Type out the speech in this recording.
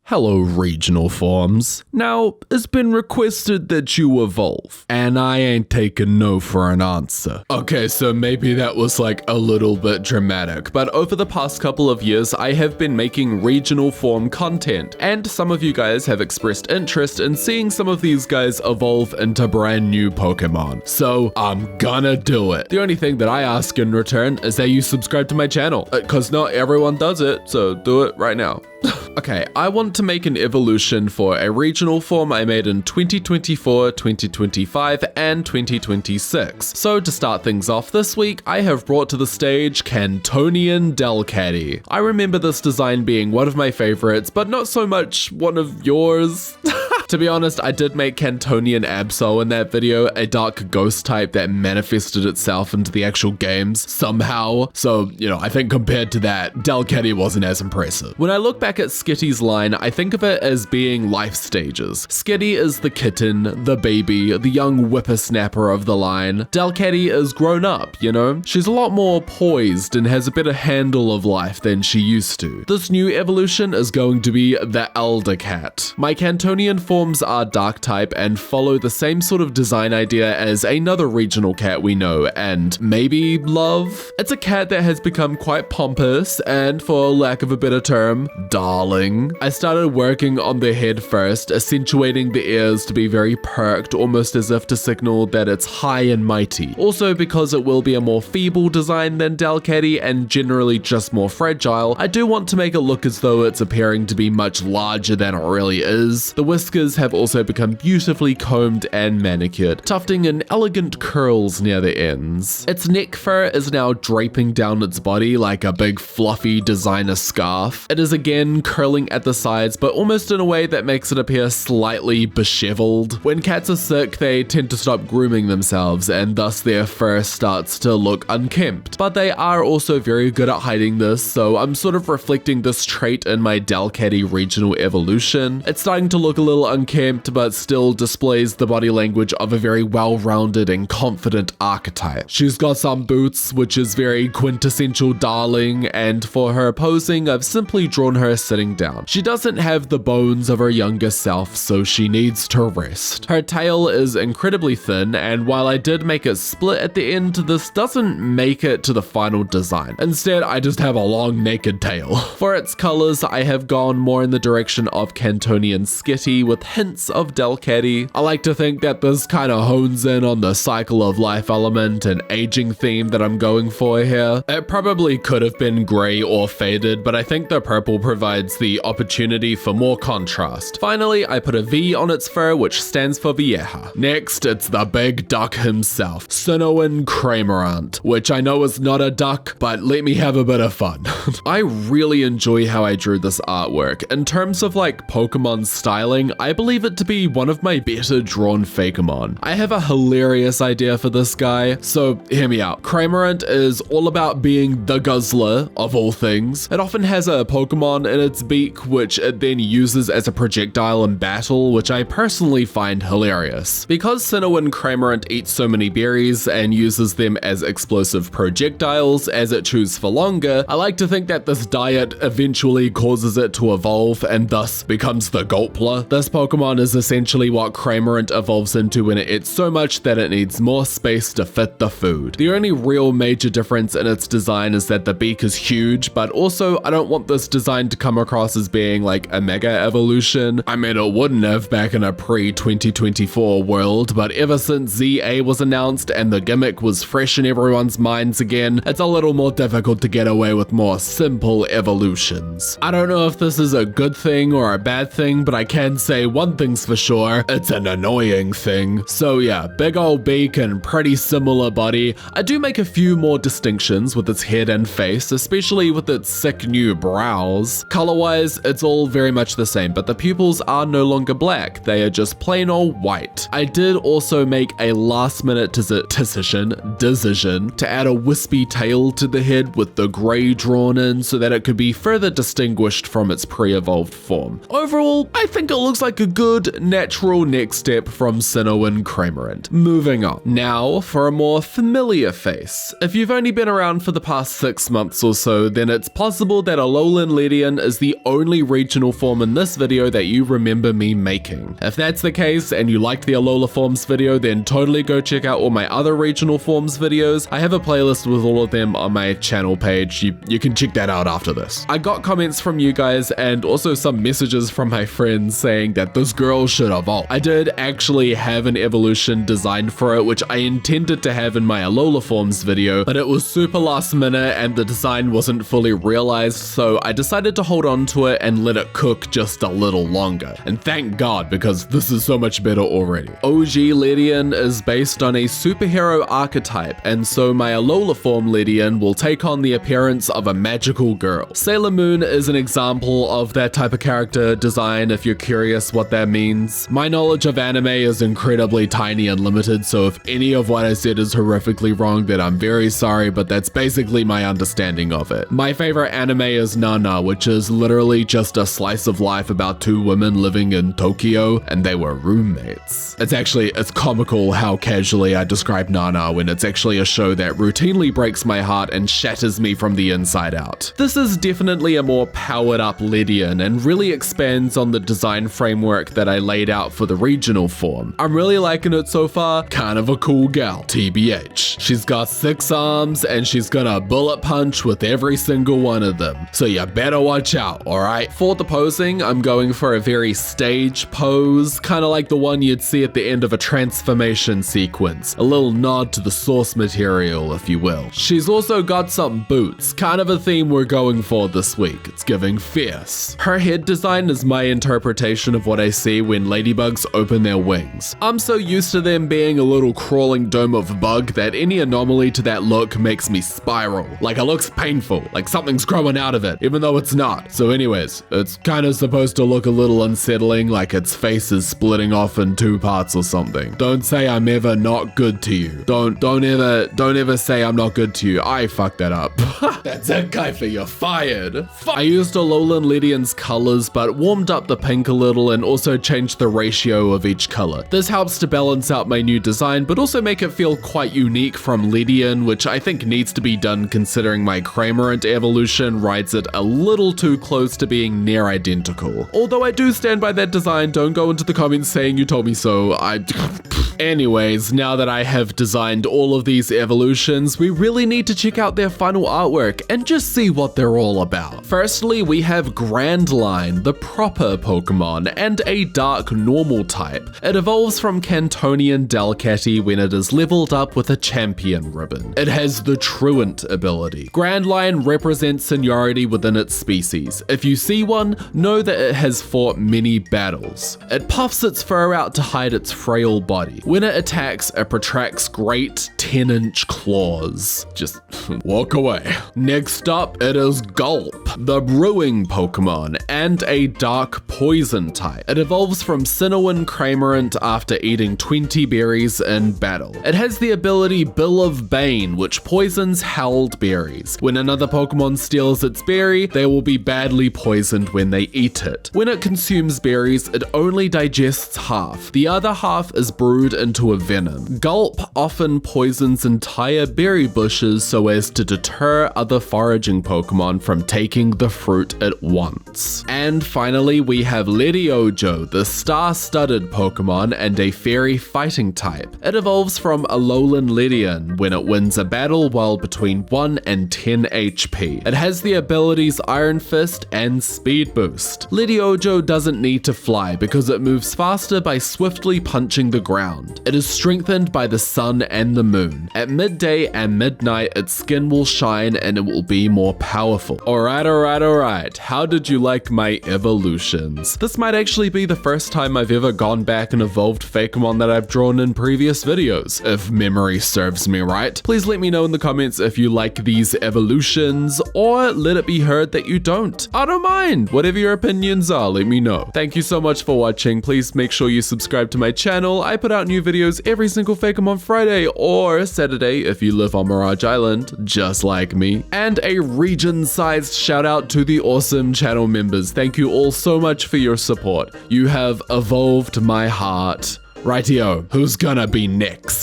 Hello, regional forms. Now, it's been requested that you evolve, and I ain't taking no for an answer. Okay, so maybe that was like a little bit dramatic, but over the past couple of years, I have been making regional form content, and some of you guys have expressed interest in seeing some of these guys evolve into brand new Pokemon. So, I'm gonna do it. The only thing that I ask in return is that you subscribe to my channel, cause not everyone does it, so do it right now. Okay, I want to make an evolution for a regional form I made in 2024, 2025, and 2026. So to start things off this week, I have brought to the stage Cantonian Delcatty. I remember this design being one of my favorites, but not so much one of yours. To be honest, I did make Cantonian Absol in that video, a dark ghost type that manifested itself into the actual games somehow. So, I think compared to that, Delcatty wasn't as impressive. When I look back at Skitty's line, I think of it as being life stages. Skitty is the kitten, the baby, the young whippersnapper of the line. Delcatty is grown up, She's a lot more poised and has a better handle of life than she used to. This new evolution is going to be the Elder Cat. My Cantonian forms are dark type and follow the same sort of design idea as another regional cat we know and maybe love. It's a cat that has become quite pompous and, for lack of a better term, darling. I started working on the head first, accentuating the ears to be very perked, almost as if to signal that it's high and mighty. Also, because it will be a more feeble design than Delcatty and generally just more fragile, I do want to make it look as though it's appearing to be much larger than it really is. The whiskers have also become beautifully combed and manicured, tufting in elegant curls near the ends. Its neck fur is now draping down its body like a big fluffy designer scarf. It is again curling at the sides, but almost in a way that makes it appear slightly disheveled. When cats are sick, they tend to stop grooming themselves, and thus their fur starts to look unkempt. But they are also very good at hiding this, so I'm sort of reflecting this trait in my Delcatty regional evolution. It's starting to look a little unkempt, but still displays the body language of a very well-rounded and confident archetype. She's got some boots, which is very quintessential darling, and for her posing, I've simply drawn her sitting down. She doesn't have the bones of her younger self, so she needs to rest. Her tail is incredibly thin, and while I did make it split at the end, this doesn't make it to the final design. Instead, I just have a long naked tail. For its colors, I have gone more in the direction of Cantonian Skitty with hints of Delcatty. I like to think that this kind of hones in on the cycle of life element and aging theme that I'm going for here. It probably could have been grey or faded, but I think the purple provides the opportunity for more contrast. Finally, I put a V on its fur, which stands for Vieja. Next, it's the big duck himself, Sinnoh Cramorant, which I know is not a duck, but let me have a bit of fun. I really enjoy how I drew this artwork. In terms of Pokemon styling, I believe it to be one of my better drawn fakemon. I have a hilarious idea for this guy, so hear me out. Cramorant is all about being the guzzler of all things. It often has a Pokemon in its beak, which it then uses as a projectile in battle, which I personally find hilarious. Because Sinnoh Cramorant eats so many berries and uses them as explosive projectiles as it chews for longer, I like to think that this diet eventually causes it to evolve and thus becomes the Gulpler. This Pokemon is essentially what Cramorant evolves into when it eats so much that it needs more space to fit the food. The only real major difference in its design is that the beak is huge, but also I don't want this design to come across as being like a mega evolution. I mean, it wouldn't have back in a pre-2024 world, but ever since ZA was announced and the gimmick was fresh in everyone's minds again, it's a little more difficult to get away with more simple evolutions. I don't know if this is a good thing or a bad thing, but I can say one thing's for sure, it's an annoying thing. So yeah, big old beak and pretty similar body. I do make a few more distinctions with its head and face, especially with its sick new brows. Color-wise, it's all very much the same, but the pupils are no longer black, they are just plain old white. I did also make a last-minute decision to add a wispy tail to the head with the grey drawn in so that it could be further distinguished from its pre-evolved form. Overall, I think it looks like a a good, natural next step from Sinnoh and Cramorant. Moving on. Now, for a more familiar face. If you've only been around for the past 6 months or so, then it's possible that Alolan Ledian is the only regional form in this video that you remember me making. If that's the case, and you liked the Alola forms video, then totally go check out all my other regional forms videos. I have a playlist with all of them on my channel page. You can check that out after this. I got comments from you guys and also some messages from my friends saying that this girl should evolve. I did actually have an evolution designed for it, which I intended to have in my Alola forms video, but it was super last minute and the design wasn't fully realized, so I decided to hold on to it and let it cook just a little longer. And thank God, because this is so much better already. OG Ledian is based on a superhero archetype, and so my Alola form Ledian will take on the appearance of a magical girl. Sailor Moon is an example of that type of character design if you're curious what that means. My knowledge of anime is incredibly tiny and limited, so if any of what I said is horrifically wrong, then I'm very sorry, but that's basically my understanding of it. My favorite anime is Nana, which is literally just a slice of life about 2 women living in Tokyo, and they were roommates. It's comical how casually I describe Nana when it's actually a show that routinely breaks my heart and shatters me from the inside out. This is definitely a more powered up Ledian and really expands on the design framework that I laid out for the regional form. I'm really liking it so far. Kind of a cool gal, TBH. She's got 6 arms and she's gonna bullet punch with every single one of them. So you better watch out, alright? For the posing, I'm going for a very stage pose, kind of like the one you'd see at the end of a transformation sequence. A little nod to the source material, if you will. She's also got some boots, kind of a theme we're going for this week. It's giving fierce. Her head design is my interpretation of what I see when ladybugs open their wings. I'm so used to them being a little crawling dome of bug that any anomaly to that look makes me spiral. Like it looks painful, like something's growing out of it, even though it's not. So anyways, it's kind of supposed to look a little unsettling, like its face is splitting off in 2 parts or something. Don't say I'm ever not good to you. Don't ever say I'm not good to you. I fucked that up. That's it, Kyepha, you're fired. I used Alolan Ledian's colors, but warmed up the pink a little and also changed the ratio of each color. This helps to balance out my new design, but also make it feel quite unique from Ledian, which I think needs to be done considering my Cramorant evolution rides it a little too close to being near identical. Although I do stand by that design, don't go into the comments saying you told me so. Anyways, now that I have designed all of these evolutions, we really need to check out their final artwork and just see what they're all about. Firstly, we have Grandline, the proper Pokemon, and a dark normal type. It evolves from Cantonian Delcatty when it is leveled up with a champion ribbon. It has the Truant ability. Grandline represents seniority within its species. If you see one, know that it has fought many battles. It puffs its fur out to hide its frail body. When it attacks, it protracts great 10-inch claws. Just walk away. Next up, it is Gulp, the brewing Pokemon, and a dark poison type. It evolves from Sinnoh and Cramorant after eating 20 berries in battle. It has the ability Bill of Bane, which poisons howled berries. When another Pokemon steals its berry, they will be badly poisoned when they eat it. When it consumes berries, it only digests half. The other half is brewed into a venom. Gulp often poisons entire berry bushes so as to deter other foraging Pokemon from taking the fruit at once. And finally, we have Lediojo, the star-studded Pokemon and a fairy fighting type. It evolves from Alolan Ledian when it wins a battle while between 1 and 10 HP. It has the abilities Iron Fist and Speed Boost. Lediojo doesn't need to fly because it moves faster by swiftly punching the ground. It is strengthened by the sun and the moon. At midday and midnight, its skin will shine and it will be more powerful. Alright. How did you like my evolutions? This might actually be the first time I've ever gone back and evolved Fakemon that I've drawn in previous videos, if memory serves me right. Please let me know in the comments if you like these evolutions, or let it be heard that you don't. I don't mind. Whatever your opinions are, let me know. Thank you so much for watching. Please make sure you subscribe to my channel. I put out new new videos every single Fakemon Friday or Saturday if you live on Mirage Island, just like me. And a region-sized shout out to the awesome channel members. Thank you all so much for your support. You have evolved my heart. Rightio, who's gonna be next?